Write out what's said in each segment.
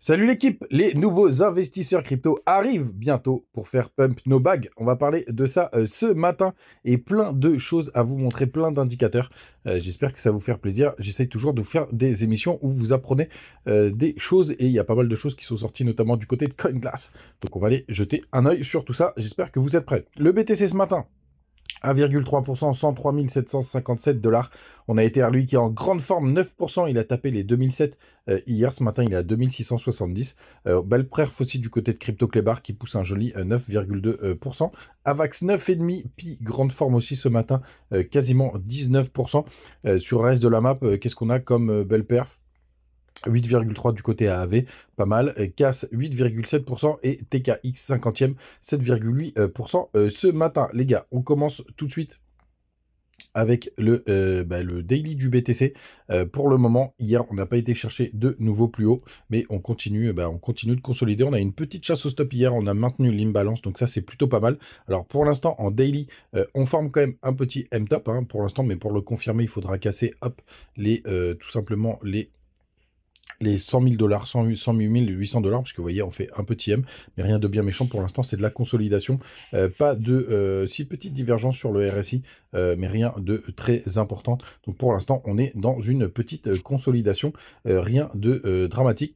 Salut l'équipe, les nouveaux investisseurs crypto arrivent bientôt pour faire pump nos bags. On va parler de ça ce matin et plein de choses à vous montrer, plein d'indicateurs. J'espère que ça va vous faire plaisir. J'essaye toujours de vous faire des émissions où vous apprenez des choses et il y a pas mal de choses qui sont sorties notamment du côté de CoinGlass. Donc on va aller jeter un œil sur tout ça. J'espère que vous êtes prêts. Le BTC ce matin. 1,3%, 103 757 dollars. On a été lui qui est en grande forme, 9%. Il a tapé les 2007 hier. Ce matin, il est à 2670. Belle perf aussi du côté de Crypto Clébar qui pousse un joli 9,2%. Avax 9,5. Pi, grande forme aussi ce matin, quasiment 19%. Sur le reste de la map, qu'est-ce qu'on a comme belle perf? 8,3 du côté AAV, pas mal. CAS 8,7% et TKX 50e 7,8% ce matin. Les gars, on commence tout de suite avec le daily du BTC. Pour le moment, hier, on n'a pas été chercher de nouveau plus haut, mais on continue de consolider. On a une petite chasse au stop hier, on a maintenu l'imbalance, donc ça, c'est plutôt pas mal. Alors, pour l'instant, en daily, on forme quand même un petit M-top hein, pour l'instant, mais pour le confirmer, il faudra casser, hop, tout simplement les 100 000 dollars, 108 800 dollars, parce que vous voyez, on fait un petit M, mais rien de bien méchant pour l'instant, c'est de la consolidation. Pas de si petite divergence sur le RSI, mais rien de très important. Donc pour l'instant, on est dans une petite consolidation, rien de dramatique.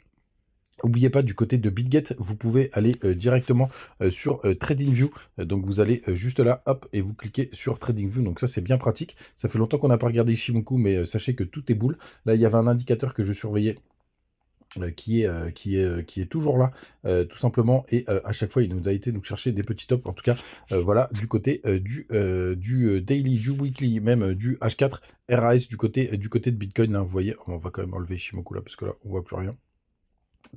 N'oubliez pas, du côté de BitGet, vous pouvez aller directement sur TradingView. Donc vous allez juste là, hop, et vous cliquez sur TradingView. Donc ça, c'est bien pratique. Ça fait longtemps qu'on n'a pas regardé Ishimoku, mais sachez que tout est boule. Là, il y avait un indicateur que je surveillais qui est toujours là, tout simplement, et à chaque fois, il nous a été nous chercher des petits tops, en tout cas, voilà, du côté du daily, du weekly, même du H4, RAS, du côté de Bitcoin, hein, vous voyez, on va quand même enlever Shimoku là, parce que là, on voit plus rien.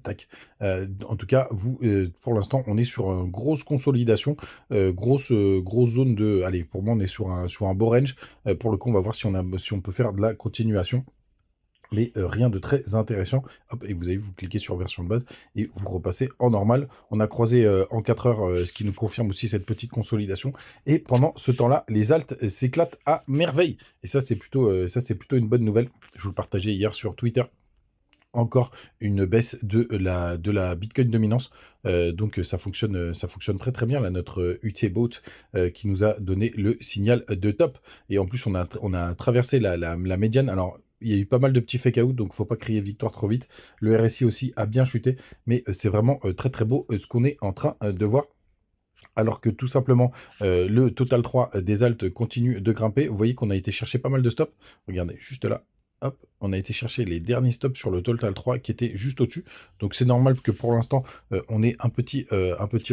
Tac. En tout cas, vous, pour l'instant, on est sur une grosse consolidation, grosse zone de... Allez, pour moi, on est sur un beau range. Pour le coup, on va voir si on peut faire de la continuation. Mais rien de très intéressant. Hop, et vous avez vous cliquez sur version de base et vous repassez en normal. On a croisé en 4 heures, ce qui nous confirme aussi cette petite consolidation. Et pendant ce temps-là, les alts s'éclatent à merveille. Et ça, c'est plutôt une bonne nouvelle. Je vous le partageais hier sur Twitter. Encore une baisse de la Bitcoin dominance. Donc ça fonctionne très très bien là, notre UT Bot qui nous a donné le signal de top. Et en plus on a traversé la médiane. Alors il y a eu pas mal de petits fake out, donc faut pas crier victoire trop vite. Le RSI aussi a bien chuté, mais c'est vraiment très très beau ce qu'on est en train de voir. Alors que tout simplement, le Total 3 des alts continue de grimper. Vous voyez qu'on a été chercher pas mal de stops. Regardez, juste là. Hop, on a été chercher les derniers stops sur le Total 3 qui était juste au-dessus. Donc c'est normal que pour l'instant, on ait un petit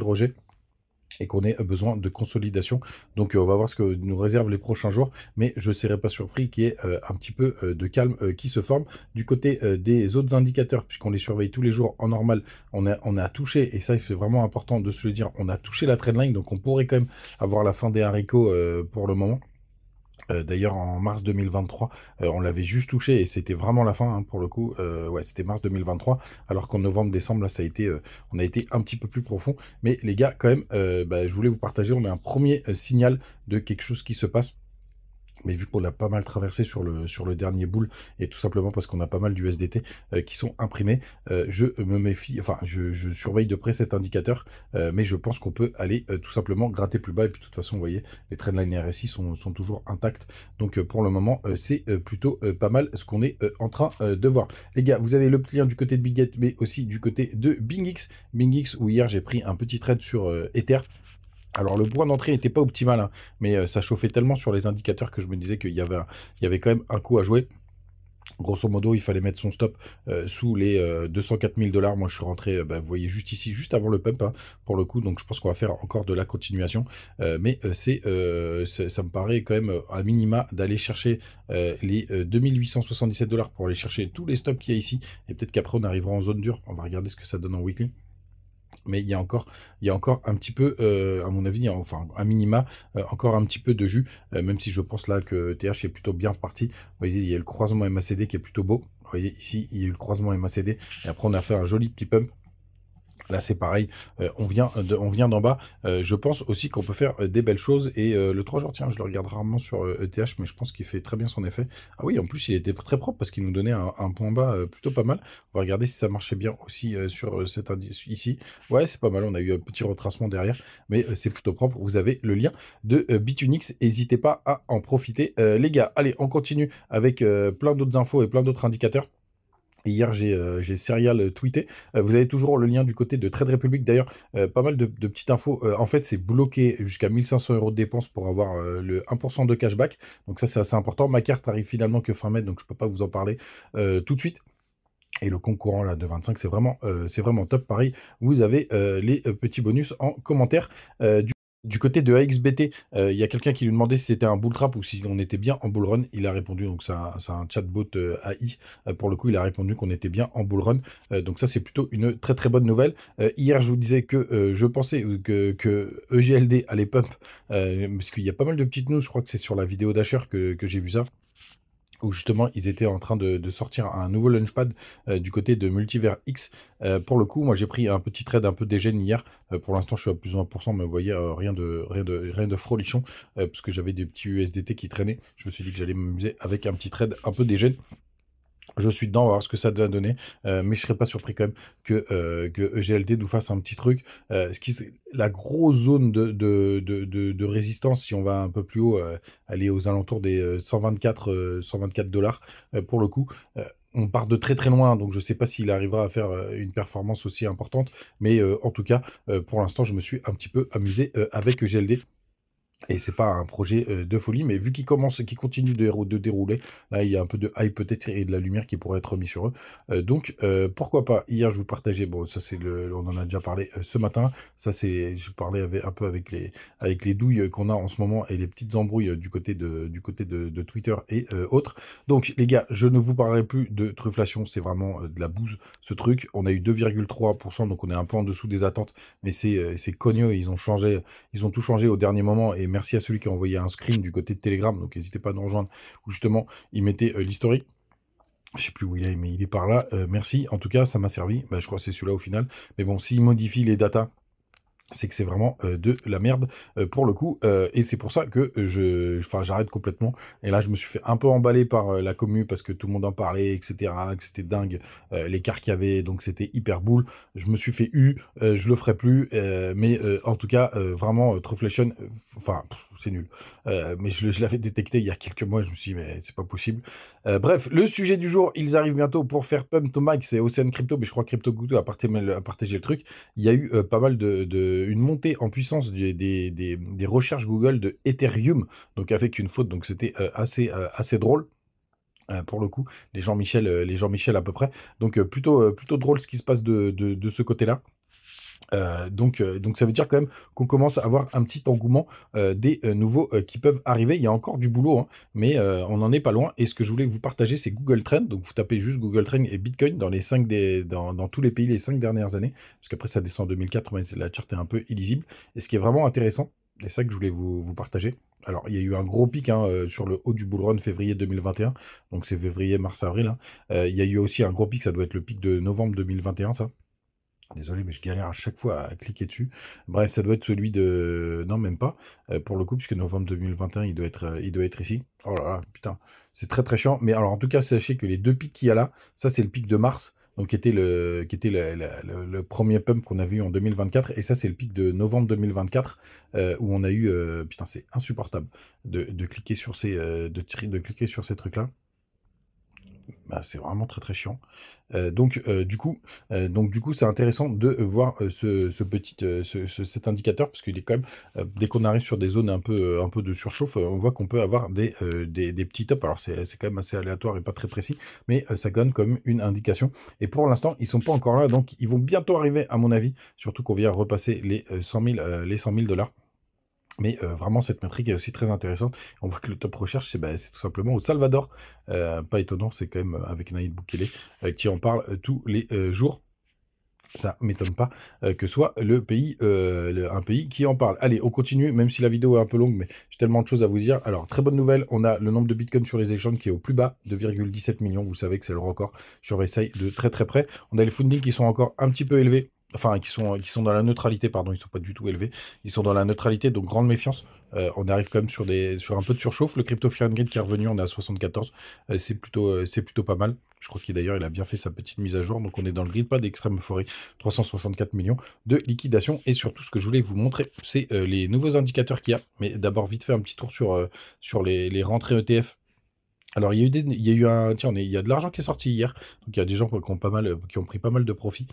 rejet et qu'on ait besoin de consolidation. Donc on va voir ce que nous réservent les prochains jours, mais je ne serais pas surpris qu'il y ait un petit peu de calme qui se forme. Du côté des autres indicateurs, puisqu'on les surveille tous les jours en normal, on a touché, et ça c'est vraiment important de se le dire, on a touché la trendline, donc on pourrait quand même avoir la fin des haricots pour le moment. D'ailleurs, en mars 2023, on l'avait juste touché et c'était vraiment la fin hein, pour le coup. Ouais, c'était mars 2023, alors qu'en novembre-décembre, là, on a été un petit peu plus profond. Mais les gars, quand même, je voulais vous partager, on a un premier signal de quelque chose qui se passe. Mais vu qu'on a pas mal traversé sur le dernier bull, et tout simplement parce qu'on a pas mal d'USDT qui sont imprimés, je me méfie, enfin je surveille de près cet indicateur, mais je pense qu'on peut aller tout simplement gratter plus bas, et puis de toute façon, vous voyez, les trendlines RSI sont toujours intacts, donc pour le moment, c'est plutôt pas mal ce qu'on est en train de voir. Les gars, vous avez le lien du côté de BitGet, mais aussi du côté de BingX, où hier j'ai pris un petit trade sur Ether. Alors le point d'entrée n'était pas optimal, hein, mais ça chauffait tellement sur les indicateurs que je me disais qu'il y avait quand même un coup à jouer. Grosso modo, il fallait mettre son stop sous les 204 000 dollars. Moi, je suis rentré, vous voyez, juste ici, juste avant le pump, hein, pour le coup. Donc, je pense qu'on va faire encore de la continuation. Mais ça me paraît quand même à minima d'aller chercher les 2877 dollars pour aller chercher tous les stops qu'il y a ici. Et peut-être qu'après, on arrivera en zone dure. On va regarder ce que ça donne en weekly. Mais il y a encore un petit peu, à mon avis, enfin, à minima, encore un petit peu de jus, même si je pense là que TH est plutôt bien reparti. Vous voyez, il y a le croisement MACD qui est plutôt beau. Vous voyez, ici, il y a eu le croisement MACD. Et après, on a fait un joli petit pump. Là, c'est pareil, on vient d'en bas. Je pense aussi qu'on peut faire des belles choses. Et le 3 jours, tiens, je le regarde rarement sur ETH, mais je pense qu'il fait très bien son effet. Ah oui, en plus, il était très propre parce qu'il nous donnait un point bas plutôt pas mal. On va regarder si ça marchait bien aussi sur cet indice ici. Ouais, c'est pas mal. On a eu un petit retracement derrière, mais c'est plutôt propre. Vous avez le lien de Bitunix. N'hésitez pas à en profiter, les gars. Allez, on continue avec plein d'autres infos et plein d'autres indicateurs. Hier, j'ai Serial tweeté. Vous avez toujours le lien du côté de Trade Republic. D'ailleurs, pas mal de petites infos. En fait, c'est bloqué jusqu'à 1500 € de dépenses pour avoir le 1% de cashback. Donc ça, c'est assez important. Ma carte arrive finalement que fin mai, donc je peux pas vous en parler tout de suite. Et le concurrent là de 25, c'est vraiment top. Pareil, vous avez les petits bonus en commentaire. Du côté de AXBT, il y a quelqu'un qui lui demandait si c'était un bull trap ou si on était bien en bull run. Il a répondu, donc c'est un chatbot AI. Pour le coup, il a répondu qu'on était bien en bull run. Donc ça, c'est plutôt une très très bonne nouvelle. Hier, je vous disais que je pensais que EGLD allait pump, parce qu'il y a pas mal de petites news. Je crois que c'est sur la vidéo d'Asher que j'ai vu ça, où justement ils étaient en train de sortir un nouveau launchpad du côté de Multivers X. Pour le coup, moi j'ai pris un petit trade un peu dégène hier. Pour l'instant, je suis à plus de 20%, mais vous voyez, rien de frolichon, parce que j'avais des petits USDT qui traînaient. Je me suis dit que j'allais m'amuser avec un petit trade un peu dégène. Je suis dedans, on va voir ce que ça va donner, mais je serais pas surpris quand même que EGLD nous fasse un petit truc. La grosse zone de résistance, si on va un peu plus haut, aller aux alentours des 124 dollars pour le coup. On part de très très loin, donc je ne sais pas s'il arrivera à faire une performance aussi importante, mais en tout cas, pour l'instant, je me suis un petit peu amusé avec EGLD. Et c'est pas un projet de folie, mais vu qu'il continue de dérouler, là il y a un peu de hype peut-être et de la lumière qui pourrait être mis sur eux. Donc pourquoi pas. Hier je vous partageais, bon ça c'est on en a déjà parlé ce matin. Ça c'est, je parlais un peu avec les douilles qu'on a en ce moment et les petites embrouilles du côté de Twitter et autres. Donc les gars, je ne vous parlerai plus de trufflation, c'est vraiment de la bouse ce truc. On a eu 2,3%, donc on est un peu en dessous des attentes, mais c'est cogneux, ils ont tout changé au dernier moment. Et merci à celui qui a envoyé un screen du côté de Telegram, donc n'hésitez pas à nous rejoindre, où justement il mettait l'historique. Je sais plus où il est, mais il est par là. Merci, en tout cas, ça m'a servi. Bah, je crois que c'est celui-là au final. Mais bon, s'il modifie les datas, c'est que c'est vraiment de la merde pour le coup. Et c'est pour ça que j'arrête complètement. Et là, je me suis fait un peu emballer par la commu parce que tout le monde en parlait, etc., que c'était dingue l'écart qu'il y avait, donc c'était hyper boule. Je me suis fait je le ferai plus. Mais en tout cas, vraiment, Trufflation, c'est nul. Mais je l'avais détecté il y a quelques mois, je me suis dit, mais c'est pas possible. Bref, le sujet du jour, ils arrivent bientôt pour faire pump to max, c'est Ocean Crypto, mais je crois que Crypto Goutte a partagé le truc. Il y a eu pas mal une montée en puissance des recherches Google de Ethereum, donc avec une faute, donc c'était assez drôle. Pour le coup, les Jean-Michel à peu près. Donc plutôt drôle ce qui se passe de ce côté-là. Donc ça veut dire quand même qu'on commence à avoir un petit engouement des nouveaux qui peuvent arriver. Il y a encore du boulot, hein, mais on n'en est pas loin. Et ce que je voulais vous partager, c'est Google Trend. Donc vous tapez juste Google Trend et Bitcoin dans dans tous les pays les 5 dernières années, parce qu'après ça descend en 2004, mais la charte est un peu illisible. Et ce qui est vraiment intéressant, c'est ça que je voulais vous partager. Alors, il y a eu un gros pic hein, sur le haut du bull run février 2021, donc c'est février, mars, avril. Hein. Il y a eu aussi un gros pic, ça doit être le pic de novembre 2021, ça. Désolé, mais je galère à chaque fois à cliquer dessus. Bref, ça doit être celui de... Non, même pas, pour le coup, puisque novembre 2021, il doit être ici. Oh là là, putain, c'est très très chiant. Mais alors, en tout cas, sachez que les deux pics qu'il y a là, ça, c'est le pic de mars, donc qui était le premier pump qu'on a vu en 2024, et ça, c'est le pic de novembre 2024, où on a eu... putain, c'est insupportable de cliquer sur de cliquer sur ces trucs-là. Bah, c'est vraiment très très chiant. Du coup, c'est intéressant de voir cet indicateur parce qu'il est quand même, dès qu'on arrive sur des zones un peu de surchauffe, on voit qu'on peut avoir des petits tops. Alors c'est quand même assez aléatoire et pas très précis, mais ça donne comme une indication. Et pour l'instant, ils sont pas encore là, donc ils vont bientôt arriver à mon avis. Surtout qu'on vient repasser les 100 000 $. Mais vraiment, cette métrique est aussi très intéressante. On voit que le top recherche, c'est tout simplement au Salvador. Pas étonnant, c'est quand même avec Nayib Bukele qui en parle tous les jours. Ça m'étonne pas que soit un pays qui en parle. Allez, on continue, même si la vidéo est un peu longue, mais j'ai tellement de choses à vous dire. Alors, très bonne nouvelle, on a le nombre de bitcoins sur les échanges qui est au plus bas, de 2,17 millions. Vous savez que c'est le record. Je surveille ça de très très près. On a les fundings qui sont encore un petit peu élevés. enfin qui sont dans la neutralité, pardon, ils sont pas du tout élevés, ils sont dans la neutralité, donc grande méfiance. On arrive quand même sur un peu de surchauffe. Le crypto Fear and Greed qui est revenu, on est à 74, c'est plutôt pas mal. Je crois qu'il d'ailleurs il a bien fait sa petite mise à jour, donc on est dans le grid, pas d'extrême euphorie, 364 millions de liquidation. Et surtout ce que je voulais vous montrer, c'est les nouveaux indicateurs qu'il y a. Mais d'abord vite fait un petit tour sur les rentrées ETF. Alors, il y a eu un, tiens, il y a de l'argent qui est sorti hier, donc il y a des gens qui ont pas mal, qui ont pris pas mal de profit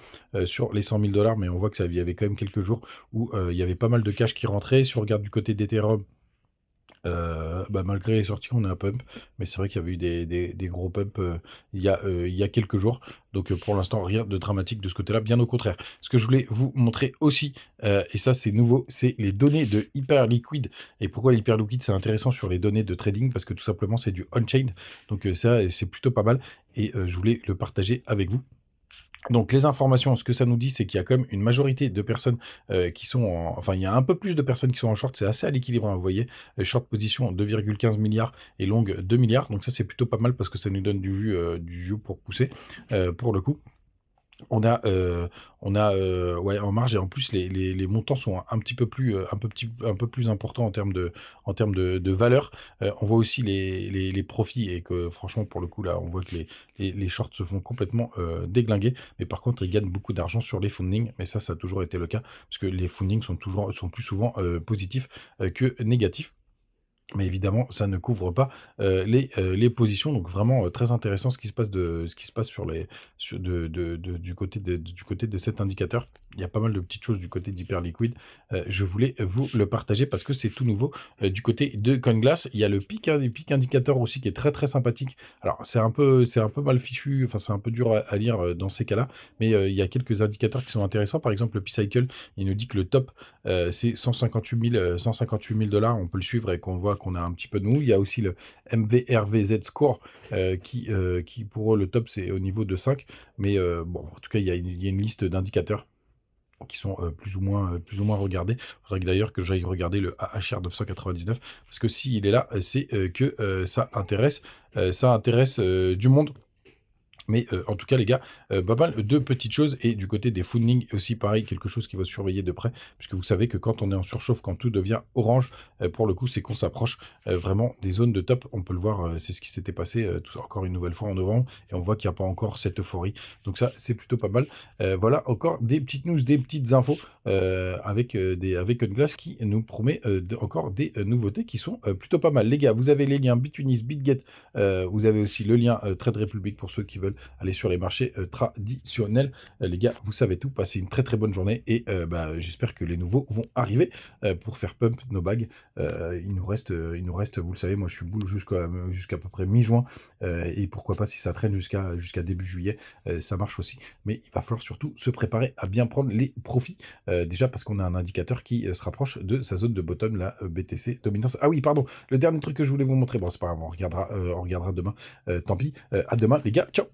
sur les 100 000 dollars, mais on voit que ça, il y avait quand même quelques jours où il y avait pas mal de cash qui rentrait. Si on regarde du côté d'Ethereum, bah, malgré les sorties, on a un pump, mais c'est vrai qu'il y avait eu des gros pumps il y a quelques jours. Donc pour l'instant, rien de dramatique de ce côté-là, bien au contraire. Ce que je voulais vous montrer aussi, et ça c'est nouveau, c'est les données de Hyperliquid. Et pourquoi l'Hyperliquid c'est intéressant sur les données de trading? Parce que tout simplement c'est du on-chain, donc ça c'est plutôt pas mal, et je voulais le partager avec vous. Donc les informations, ce que ça nous dit, c'est qu'il y a quand même une majorité de personnes qui sont en... Enfin, il y a un peu plus de personnes qui sont en short, c'est assez à l'équilibre, hein, vous voyez. Short position 2,15 milliards et long 2 milliards. Donc ça, c'est plutôt pas mal parce que ça nous donne du jus pour pousser, pour le coup. On a ouais, en marge, et en plus les montants sont un petit peu plus un peu plus importants en termes de valeur. On voit aussi les profits, et que franchement pour le coup là on voit que les shorts se font complètement déglinguer, mais par contre ils gagnent beaucoup d'argent sur les fundings, mais ça a toujours été le cas parce que les fundings sont plus souvent positifs que négatifs. Mais évidemment, ça ne couvre pas les positions. Donc vraiment très intéressant ce qui se passe du côté de cet indicateur. Il y a pas mal de petites choses du côté d'Hyperliquid. Je voulais vous le partager parce que c'est tout nouveau. Du côté de CoinGlass, il y a le pic indicateur aussi qui est très très sympathique. Alors c'est un peu mal fichu, enfin c'est un peu dur à lire dans ces cas-là, mais il y a quelques indicateurs qui sont intéressants. Par exemple, le P-Cycle, il nous dit que le top c'est 158 000 dollars. On peut le suivre et qu'on voit qu'on a un petit peu de nous. Il y a aussi le MVRVZ Score qui pour eux, le top, c'est au niveau de 5. Mais bon, en tout cas, il y a une liste d'indicateurs qui sont plus ou moins regardés. Il faudrait d'ailleurs que j'aille regarder le AHR 999 parce que s'il est là, c'est que ça intéresse du monde. Mais en tout cas, les gars, pas mal de petites choses. Et du côté des funding aussi, pareil, quelque chose qu'il faut surveiller de près. Puisque vous savez que quand on est en surchauffe, quand tout devient orange, pour le coup, c'est qu'on s'approche vraiment des zones de top. On peut le voir, c'est ce qui s'était passé encore une nouvelle fois en novembre. Et on voit qu'il n'y a pas encore cette euphorie. Donc ça, c'est plutôt pas mal. Voilà, encore des petites news, des petites infos avec Unglass qui nous promet encore des nouveautés qui sont plutôt pas mal. Les gars, vous avez les liens Bitfinis, BitGet. Vous avez aussi le lien Trade Republic pour ceux qui veulent aller sur les marchés traditionnels. Les gars, vous savez tout. Passez une très très bonne journée et bah, j'espère que les nouveaux vont arriver pour faire pump nos bagues. Il nous reste, vous le savez, moi je suis boule jusqu'à peu près mi-juin et pourquoi pas si ça traîne jusqu'à début juillet, ça marche aussi. Mais il va falloir surtout se préparer à bien prendre les profits. Déjà parce qu'on a un indicateur qui se rapproche de sa zone de bottom, la BTC dominance. Ah oui, pardon, le dernier truc que je voulais vous montrer, bon c'est pas grave, on regardera demain. Tant pis, à demain les gars, ciao.